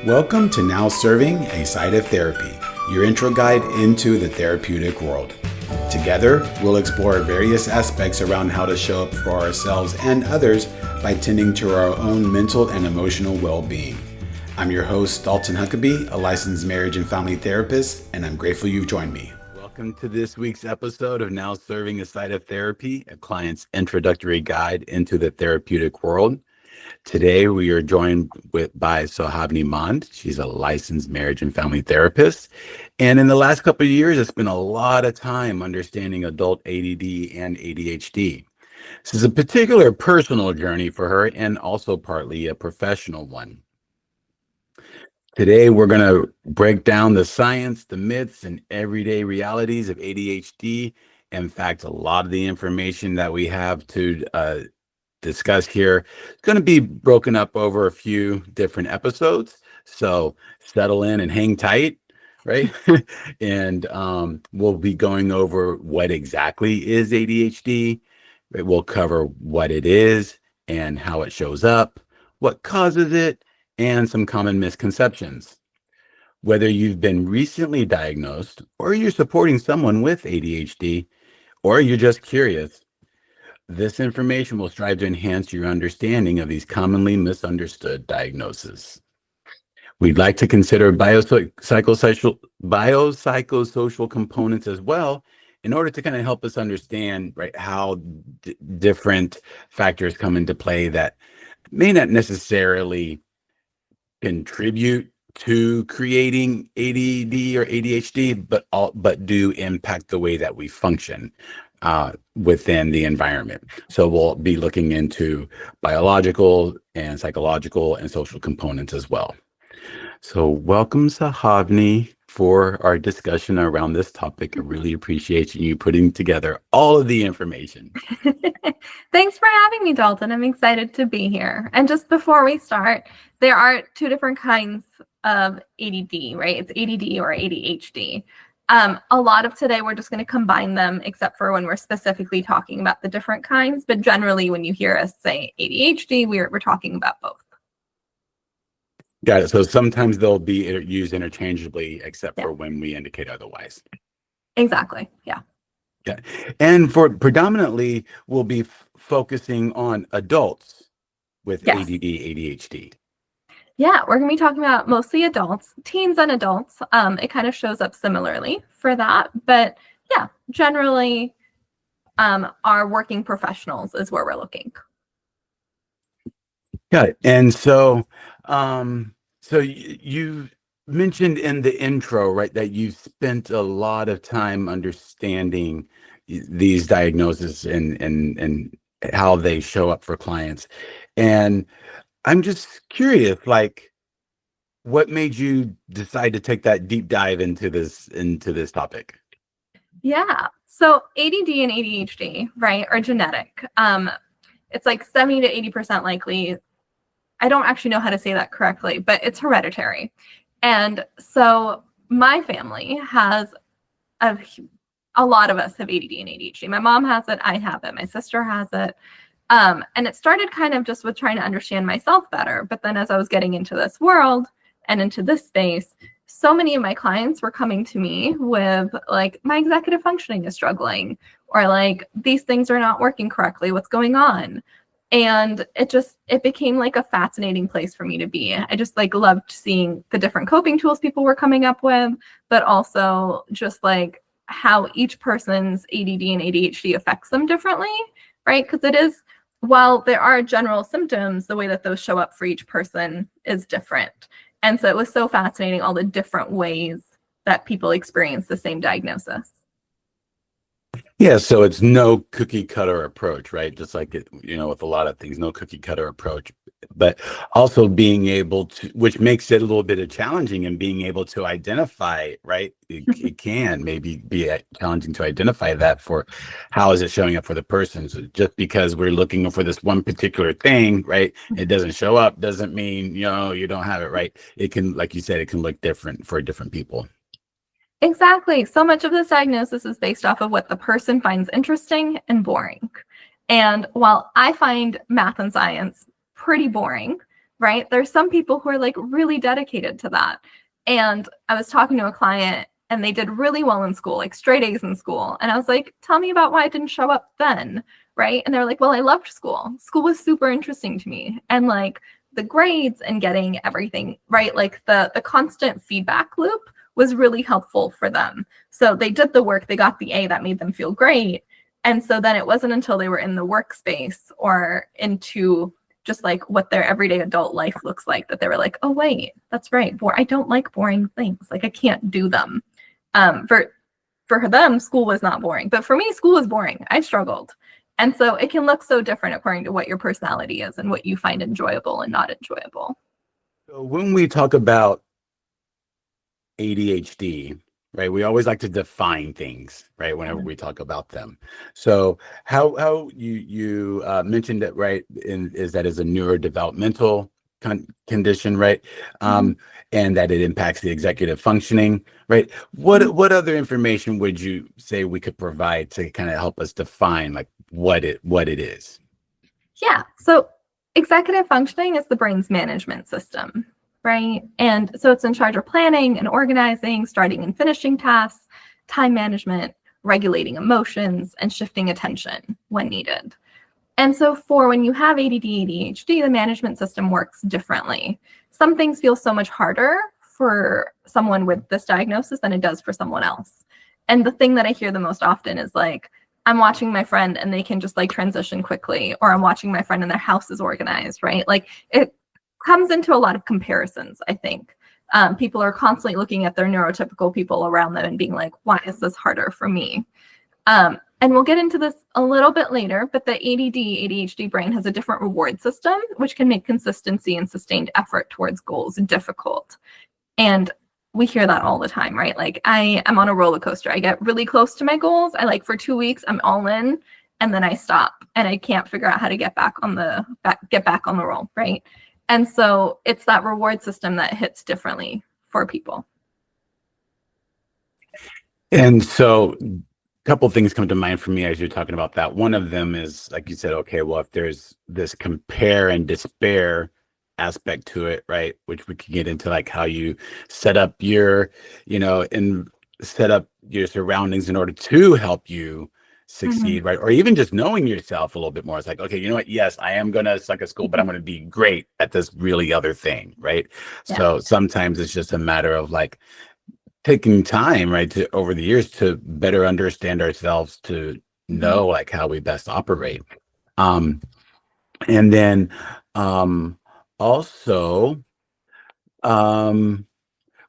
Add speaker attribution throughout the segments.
Speaker 1: Welcome to Now Serving a Side of Therapy, your intro guide into the therapeutic world. Together, we'll explore various aspects around how to show up for ourselves and others by tending to our own mental and emotional well-being. I'm your host, Dalton Huckabee, a licensed marriage and family therapist, and I'm grateful you've joined me. Welcome to this week's episode of Now Serving a Side of Therapy, a client's introductory guide into the therapeutic world. Today, we are joined by Sohavani. She's a licensed marriage and family therapist. And in the last couple of years, it's been a lot of time understanding adult ADD and ADHD. This is a particular personal journey for her and also partly a professional one. Today, we're going to break down the science, the myths, and everyday realities of ADHD. In fact, a lot of the information that we have to discuss here is going to be broken up over a few different episodes. So settle in and hang tight, right? And we'll be going over what exactly is ADHD. We'll cover what it is and how it shows up, what causes it, and some common misconceptions. Whether you've been recently diagnosed or you're supporting someone with ADHD or you're just curious, this information will strive to enhance your understanding of these commonly misunderstood diagnoses. We'd like to consider biopsychosocial components as well in order to kind of help us understand, right, how different factors come into play that may not necessarily contribute to creating ADD or ADHD, but do impact the way that we function within the environment. So we'll be looking into biological and psychological and social components as well. So welcome, Sohavani, for our discussion around this topic. I really appreciate you putting together all of the information.
Speaker 2: Thanks for having me, Dalton. I'm excited to be here. And just before we start, there are two different kinds of ADD, right? It's ADD or ADHD. A lot of today, we're just going to combine them, except for when we're specifically talking about the different kinds. But generally, when you hear us say ADHD, we're talking about both.
Speaker 1: Got it. So sometimes they'll be used interchangeably, except for when we indicate otherwise.
Speaker 2: Exactly. Yeah.
Speaker 1: Yeah. And for predominantly, we'll be focusing on adults with ADD, ADHD.
Speaker 2: Yeah, we're going to be talking about mostly adults, teens and adults. It kind of shows up similarly for that. But yeah, generally, our working professionals is where we're looking.
Speaker 1: Got it. And so, you mentioned in the intro, right, that you spent a lot of time understanding these diagnoses and how they show up for clients. And I'm just curious, like, what made you decide to take that deep dive into this topic?
Speaker 2: Yeah. So ADD and ADHD, right, are genetic. It's like 70 to 80% likely. I don't actually know how to say that correctly, but it's hereditary. And so my family has a lot of us have ADD and ADHD. My mom has it. I have it. My sister has it. And it started kind of just with trying to understand myself better. But then as I was getting into this world and into this space, so many of my clients were coming to me with like, my executive functioning is struggling, or like, these things are not working correctly. What's going on? And it became like a fascinating place for me to be. I just like loved seeing the different coping tools people were coming up with, but also just like how each person's ADD and ADHD affects them differently, right? Because it is, while there are general symptoms, the way that those show up for each person is different. And so it was so fascinating, all the different ways that people experience the same diagnosis.
Speaker 1: Yeah, so it's no cookie cutter approach, right? Just like with a lot of things, no cookie cutter approach, but also being able to, which makes it a little bit challenging, and being able to identify, right? It can maybe be challenging to identify that for how is it showing up for the person. So just because we're looking for this one particular thing, right? It doesn't show up, doesn't mean, you don't have it, right? It can, like you said, it can look different for different people.
Speaker 2: Exactly. So much of this diagnosis is based off of what the person finds interesting and boring. And while I find math and science pretty boring, right? There's some people who are like really dedicated to that. And I was talking to a client and they did really well in school, like straight A's in school. And I was like, tell me about why it didn't show up then, right? And they're like, well, I loved school. School was super interesting to me. And like the grades and getting everything, right? Like the constant feedback loop was really helpful for them. So they did the work, they got the A, that made them feel great. And so then it wasn't until they were in the workspace or into just like what their everyday adult life looks like that they were like, oh wait, that's right. I don't like boring things. Like I can't do them. For them, school was not boring, but for me, school was boring. I struggled. And so it can look so different according to what your personality is and what you find enjoyable and not enjoyable.
Speaker 1: So when we talk about ADHD, right, we always like to define things, right, whenever we talk about them. So how you mentioned that, right, is that is a neurodevelopmental condition, right? And that it impacts the executive functioning, right? What other information would you say we could provide to kind of help us define like what it is?
Speaker 2: Yeah. So executive functioning is the brain's management system, right? And so it's in charge of planning and organizing, starting and finishing tasks, time management, regulating emotions, and shifting attention when needed. And so for when you have ADD, ADHD, the management system works differently. Some things feel so much harder for someone with this diagnosis than it does for someone else. And the thing that I hear the most often is like, I'm watching my friend and they can just like transition quickly, or I'm watching my friend and their house is organized, right? Like it comes into a lot of comparisons, I think. People are constantly looking at their neurotypical people around them and being like, why is this harder for me? And we'll get into this a little bit later, but the ADD, ADHD brain has a different reward system, which can make consistency and sustained effort towards goals difficult. And we hear that all the time, right? Like I am on a roller coaster. I get really close to my goals. I like for 2 weeks, I'm all in, and then I stop and I can't figure out how to get back on the roll, right? And so it's that reward system that hits differently for people.
Speaker 1: And so couple of things come to mind for me as you're talking about that. One of them is, like you said, okay, well, if there's this compare and despair aspect to it, right, which we can get into, like how you set up your, and set up your surroundings in order to help you succeed, right? Or even just knowing yourself a little bit more. It's like, okay, you know what? Yes, I am going to suck at school, but I'm going to be great at this really other thing, right? Yeah. So sometimes it's just a matter of like, taking time, right, to over the years to better understand ourselves, to know like how we best operate. And then also when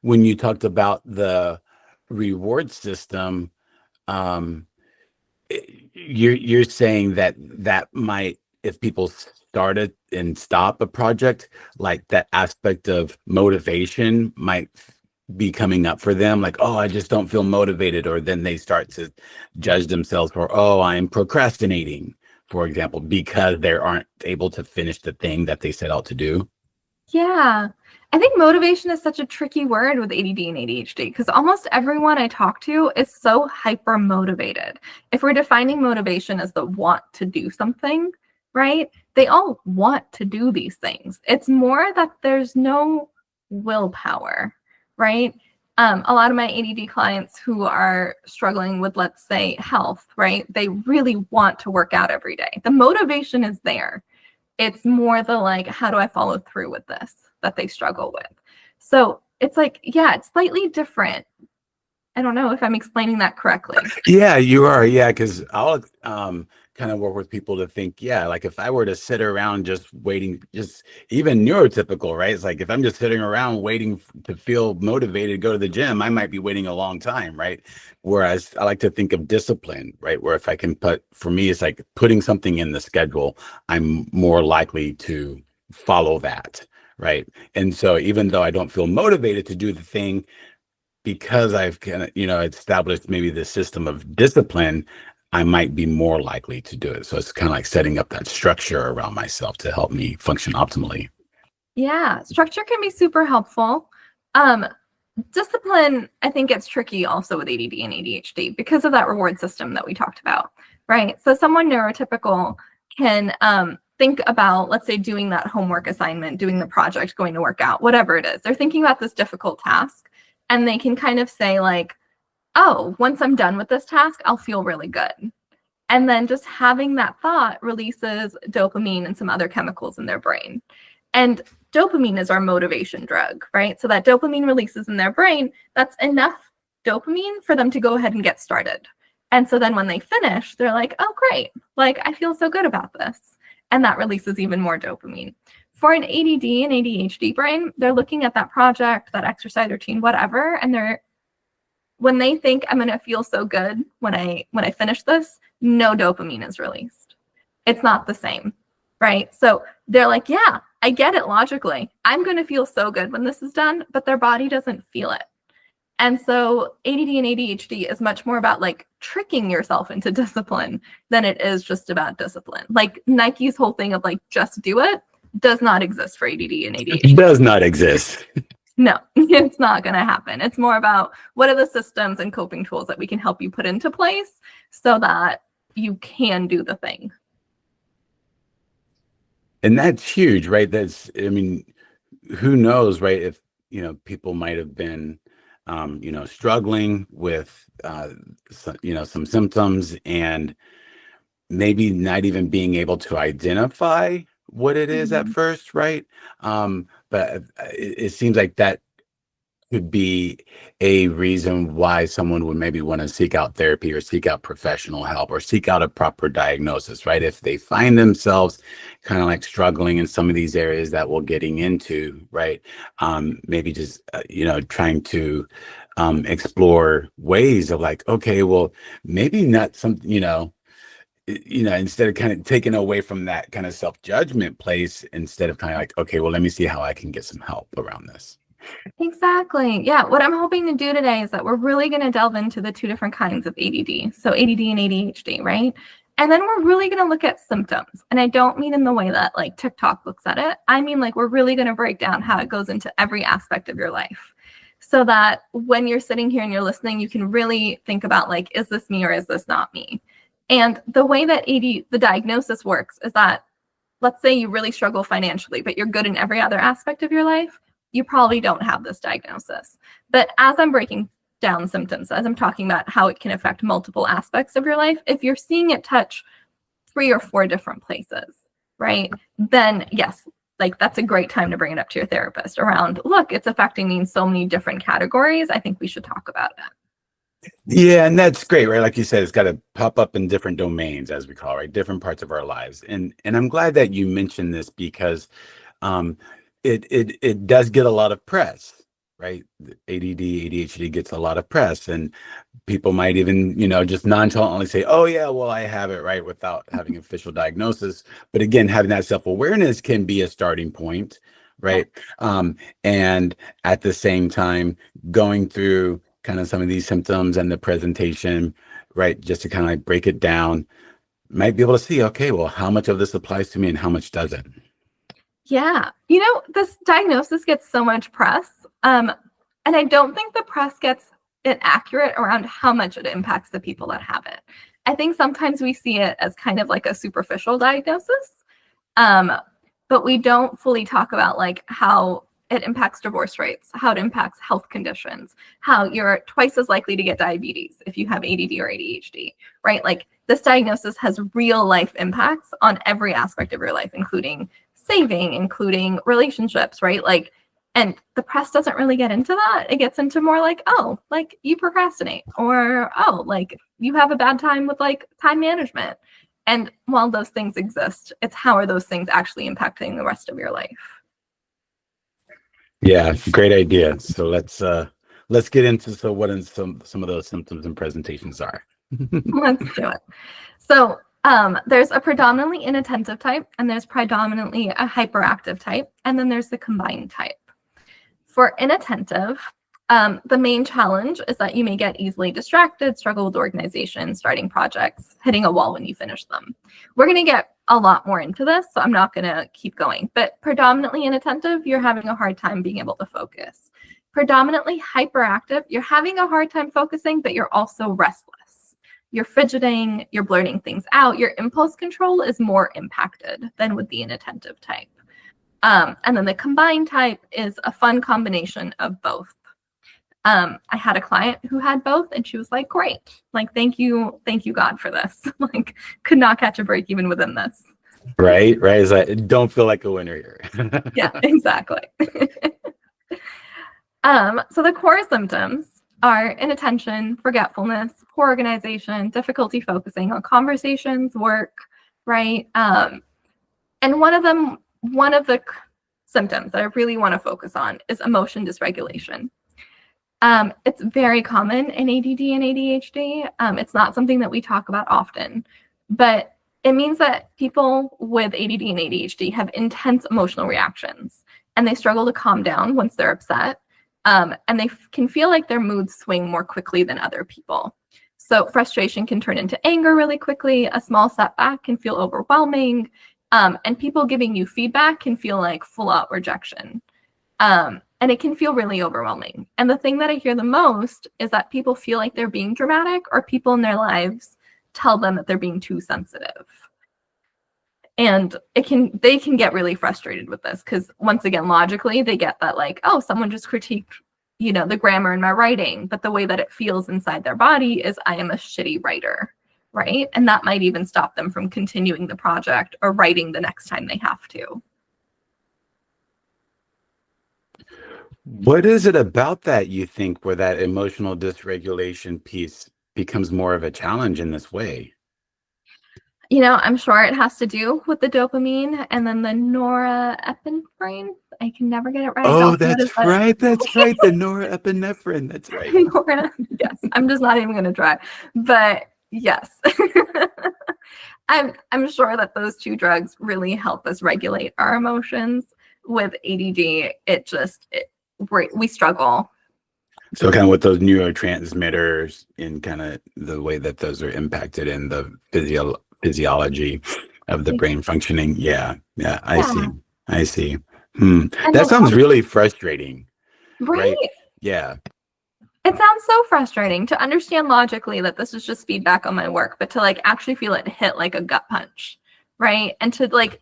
Speaker 1: you talked about the reward system, you're saying that might, if people started and stop a project, like that aspect of motivation might be coming up for them, like, oh, I just don't feel motivated, or then they start to judge themselves for, oh, I'm procrastinating, for example, because they aren't able to finish the thing that they set out to do.
Speaker 2: Yeah, I think motivation is such a tricky word with ADD and ADHD because almost everyone I talk to is so hyper motivated. If we're defining motivation as the want to do something, right? They all want to do these things. It's more that there's no willpower, right? A lot of my ADD clients who are struggling with, let's say, health, right? They really want to work out every day. The motivation is there. It's more the like, how do I follow through with this that they struggle with? So it's like, yeah, it's slightly different. I don't know if I'm explaining that correctly.
Speaker 1: Yeah, you are. Yeah, because I'll kind of work with people to think, yeah, like if I were to sit around just waiting, just even neurotypical, right? It's like if I'm just sitting around waiting to feel motivated to go to the gym, I might be waiting a long time, right? Whereas I like to think of discipline, right? Where if I can for me, it's like putting something in the schedule, I'm more likely to follow that, right? And so even though I don't feel motivated to do the thing, because I've kind of, established maybe the system of discipline, I might be more likely to do it. So it's kind of like setting up that structure around myself to help me function optimally.
Speaker 2: Yeah, structure can be super helpful. Discipline, I think it's tricky also with ADD and ADHD because of that reward system that we talked about, right? So someone neurotypical can, think about, let's say, doing that homework assignment, doing the project, going to work out, whatever it is. They're thinking about this difficult task, and they can kind of say like, oh, once I'm done with this task, I'll feel really good. And then just having that thought releases dopamine and some other chemicals in their brain. And dopamine is our motivation drug, right? So that dopamine releases in their brain, that's enough dopamine for them to go ahead and get started. And so then when they finish, they're like, oh, great. Like, I feel so good about this. And that releases even more dopamine. For an ADD and ADHD brain, they're looking at that project, that exercise routine, whatever, and when they think I'm going to feel so good when I finish this, no dopamine is released. It's not the same, right? So they're like, yeah, I get it logically. I'm going to feel so good when this is done, but their body doesn't feel it. And so ADD and ADHD is much more about like tricking yourself into discipline than it is just about discipline. Like Nike's whole thing of like, just do it does not exist for ADD and ADHD.
Speaker 1: It does not exist.
Speaker 2: No, it's not going to happen. It's more about what are the systems and coping tools that we can help you put into place so that you can do the thing.
Speaker 1: And that's huge, right? I mean, who knows, right? If, people might have been, struggling with, some symptoms and maybe not even being able to identify what it is at first, right? But it seems like that could be a reason why someone would maybe want to seek out therapy or seek out professional help or seek out a proper diagnosis, right? If they find themselves kind of like struggling in some of these areas that we're getting into, right? Maybe just, trying to explore ways of like, okay, well, maybe not something, instead of kind of taking away from that kind of self-judgment place, instead of kind of like, okay, well, let me see how I can get some help around this.
Speaker 2: Exactly. Yeah. What I'm hoping to do today is that we're really going to delve into the two different kinds of ADD. So ADD and ADHD, right? And then we're really going to look at symptoms. And I don't mean in the way that like TikTok looks at it. I mean, like, we're really going to break down how it goes into every aspect of your life so that when you're sitting here and you're listening, you can really think about like, is this me or is this not me? And the way that the diagnosis works is that, let's say you really struggle financially, but you're good in every other aspect of your life, you probably don't have this diagnosis. But as I'm breaking down symptoms, as I'm talking about how it can affect multiple aspects of your life, if you're seeing it touch 3 or 4 different places, right, then yes, like that's a great time to bring it up to your therapist around, look, it's affecting me in so many different categories. I think we should talk about it.
Speaker 1: Yeah, and that's great, right? Like you said, it's got to pop up in different domains, as we call it, right? Different parts of our lives. And I'm glad that you mentioned this because it does get a lot of press, right? ADD, ADHD gets a lot of press, and people might even, just nonchalantly say, "Oh yeah, well I have it," right, without having official diagnosis. But again, having that self-awareness can be a starting point, right? And at the same time, going through kind of some of these symptoms and the presentation, right, just to kind of like break it down, might be able to see, okay, well, how much of this applies to me and how much doesn't.
Speaker 2: Yeah. This diagnosis gets so much press. And I don't think the press gets it accurate around how much it impacts the people that have it. I think sometimes we see it as kind of like a superficial diagnosis. But we don't fully talk about like how it impacts divorce rates, how it impacts health conditions, how you're twice as likely to get diabetes if you have ADD or ADHD, right? Like, this diagnosis has real life impacts on every aspect of your life, including saving, including relationships, right? Like, and the press doesn't really get into that. It gets into more like, oh, like you procrastinate, or oh, like you have a bad time with like time management. And while those things exist, it's how are those things actually impacting the rest of your life?
Speaker 1: Yeah, great idea. So let's get into what some of those symptoms and presentations are.
Speaker 2: Let's do it. So there's a predominantly inattentive type, and there's predominantly a hyperactive type, and then there's the combined type. For inattentive, the main challenge is that you may get easily distracted, struggle with organization, starting projects, hitting a wall when you finish them. We're going to get a lot more into this, so I'm not going to keep going. But predominantly inattentive, you're having a hard time being able to focus. Predominantly hyperactive, you're having a hard time focusing, but you're also restless. you're fidgeting, you're blurting things out. Your impulse control is more impacted than with the inattentive type. And then the combined type is a fun combination of both. I had a client who had both, and she was like, great. Like, thank you, God, for this. Like, could not catch a break even within this.
Speaker 1: Right. It's like, don't feel like a winner here.
Speaker 2: Yeah, exactly. So the core symptoms are inattention, forgetfulness, poor organization, difficulty focusing on conversations, work, right? And one of the symptoms that I really want to focus on is emotion dysregulation. It's very common in ADD and ADHD. It's not something that we talk about often, but it means that people with ADD and ADHD have intense emotional reactions, and they struggle to calm down once they're upset. And they can feel like their moods swing more quickly than other people. So frustration can turn into anger really quickly. A small setback can feel overwhelming. And people giving you feedback can feel like full out rejection. And it can feel really overwhelming. And the thing that I hear the most is that people feel like they're being dramatic, or people in their lives tell them that they're being too sensitive. And they can get really frustrated with this, because once again, logically, they get that like, oh, someone just critiqued, the grammar in my writing, but the way that it feels inside their body is I am a shitty writer, right? And that might even stop them from continuing the project or writing the next time they have to.
Speaker 1: What is it about that you think where that emotional dysregulation piece becomes more of a challenge in this way?
Speaker 2: I'm sure it has to do with the dopamine and then the norepinephrine. I can never get it right.
Speaker 1: Oh, that's right. That's right. The norepinephrine. That's right.
Speaker 2: Yes, I'm just not even going to try. But yes, I'm sure that those two drugs really help us regulate our emotions. With ADD, we struggle.
Speaker 1: So kind of with those neurotransmitters and kind of the way that those are impacted in the physiology of the brain functioning. Yeah. I see. That sounds really frustrating. Right? Yeah.
Speaker 2: It sounds so frustrating to understand logically that this is just feedback on my work, but to like actually feel it hit like a gut punch, right? And to like,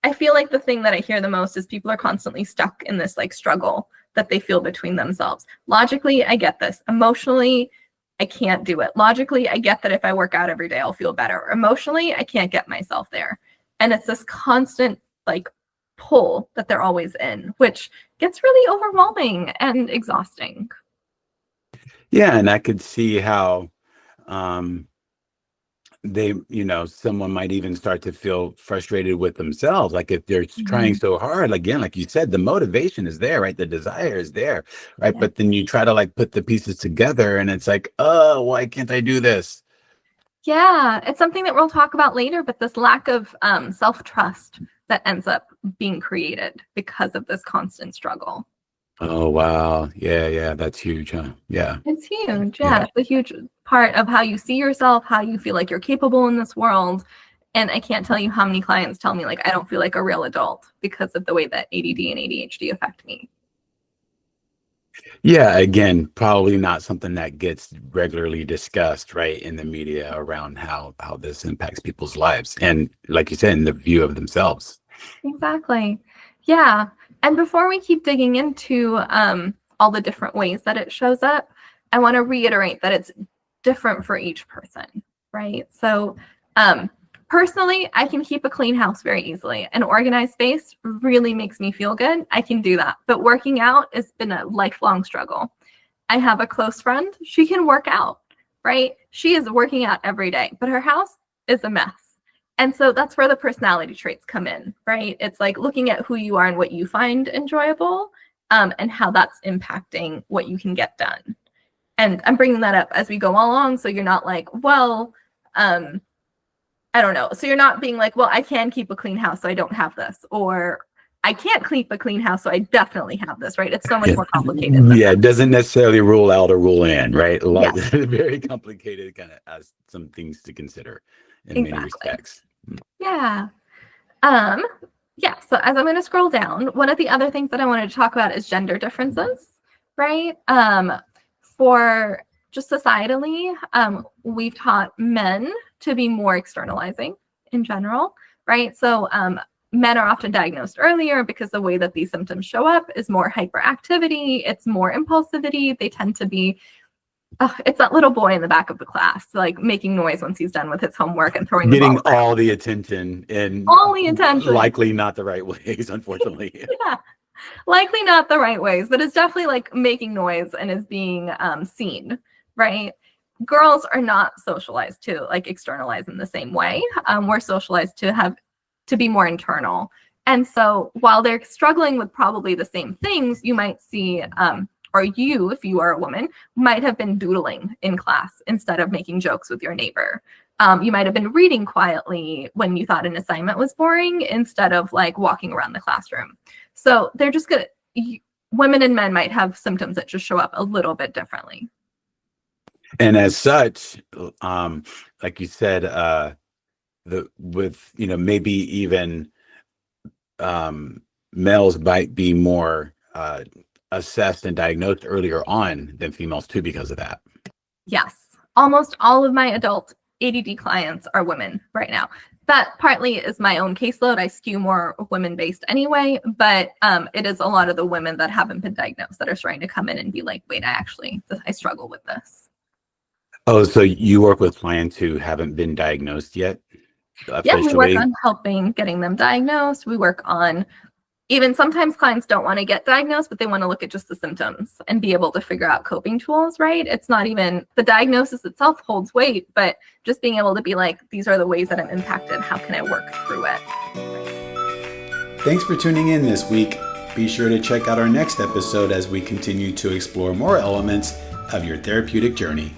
Speaker 2: I feel like the thing that I hear the most is people are constantly stuck in this like struggle that they feel between themselves. Logically, I get this. Emotionally, I can't do it. Logically, I get that if I work out every day, I'll feel better. Emotionally, I can't get myself there. And it's this constant like pull that they're always in, which gets really overwhelming and exhausting.
Speaker 1: Yeah, and I could see how someone might even start to feel frustrated with themselves. Like if they're trying so hard, again, like you said, the motivation is there, right? The desire is there, right? Yeah. But then you try to like put the pieces together and it's like, oh, why can't I do this?
Speaker 2: Yeah, it's something that we'll talk about later, but this lack of self-trust that ends up being created because of this constant struggle.
Speaker 1: Oh, wow. Yeah. That's huge, huh? Yeah.
Speaker 2: It's huge. Yeah. It's a huge part of how you see yourself, how you feel like you're capable in this world. And I can't tell you how many clients tell me like, I don't feel like a real adult because of the way that ADD and ADHD affect me.
Speaker 1: Yeah, again, probably not something that gets regularly discussed, right, in the media around how this impacts people's lives. And like you said, in the view of themselves.
Speaker 2: Exactly. Yeah. And before we keep digging into all the different ways that it shows up, I want to reiterate that it's different for each person, right? So personally, I can keep a clean house very easily. An organized space really makes me feel good. I can do that. But working out has been a lifelong struggle. I have a close friend. She can work out, right? She is working out every day, but her house is a mess. And so that's where the personality traits come in, right? It's like looking at who you are and what you find enjoyable and how that's impacting what you can get done. And I'm bringing that up as we go along. So you're not like, well, I don't know. So you're not being like, well, I can keep a clean house, so I don't have this. Or I can't keep a clean house, so I definitely have this, right? It's so much more complicated.
Speaker 1: Yeah, it doesn't necessarily rule out or rule in, right? A lot very complicated, kind of has some things to consider in many respects.
Speaker 2: Yeah. So as I'm going to scroll down, one of the other things that I wanted to talk about is gender differences, right? For just societally, we've taught men to be more externalizing in general, right? So men are often diagnosed earlier because the way that these symptoms show up is more hyperactivity, it's more impulsivity. They tend to be, it's that little boy in the back of the class, like making noise once he's done with his homework and throwing
Speaker 1: getting
Speaker 2: the ball
Speaker 1: all the attention and
Speaker 2: all the attention.
Speaker 1: Likely not the right ways, unfortunately.
Speaker 2: Yeah. Likely not the right ways, but it's definitely like making noise and is being seen, right? Girls are not socialized to like externalize in the same way. We're socialized to be more internal. And so while they're struggling with probably the same things, you might see, or you, if you are a woman, might have been doodling in class instead of making jokes with your neighbor. You might have been reading quietly when you thought an assignment was boring instead of like walking around the classroom. So they're just gonna, women and men might have symptoms that just show up a little bit differently.
Speaker 1: And as such, like you said, with, maybe even males might be more assessed and diagnosed earlier on than females too because of that.
Speaker 2: Yes. Almost all of my adult ADD clients are women right now. That partly is my own caseload. I skew more women-based anyway, but it is a lot of the women that haven't been diagnosed that are starting to come in and be like, wait, I struggle with this.
Speaker 1: Oh, so you work with clients who haven't been diagnosed yet?
Speaker 2: Yeah, we work on getting them diagnosed. We work on, even sometimes clients don't want to get diagnosed, but they want to look at just the symptoms and be able to figure out coping tools, right? It's not even, the diagnosis itself holds weight, but just being able to be like, these are the ways that I'm impacted. How can I work through it?
Speaker 3: Thanks for tuning in this week. Be sure to check out our next episode as we continue to explore more elements of your therapeutic journey.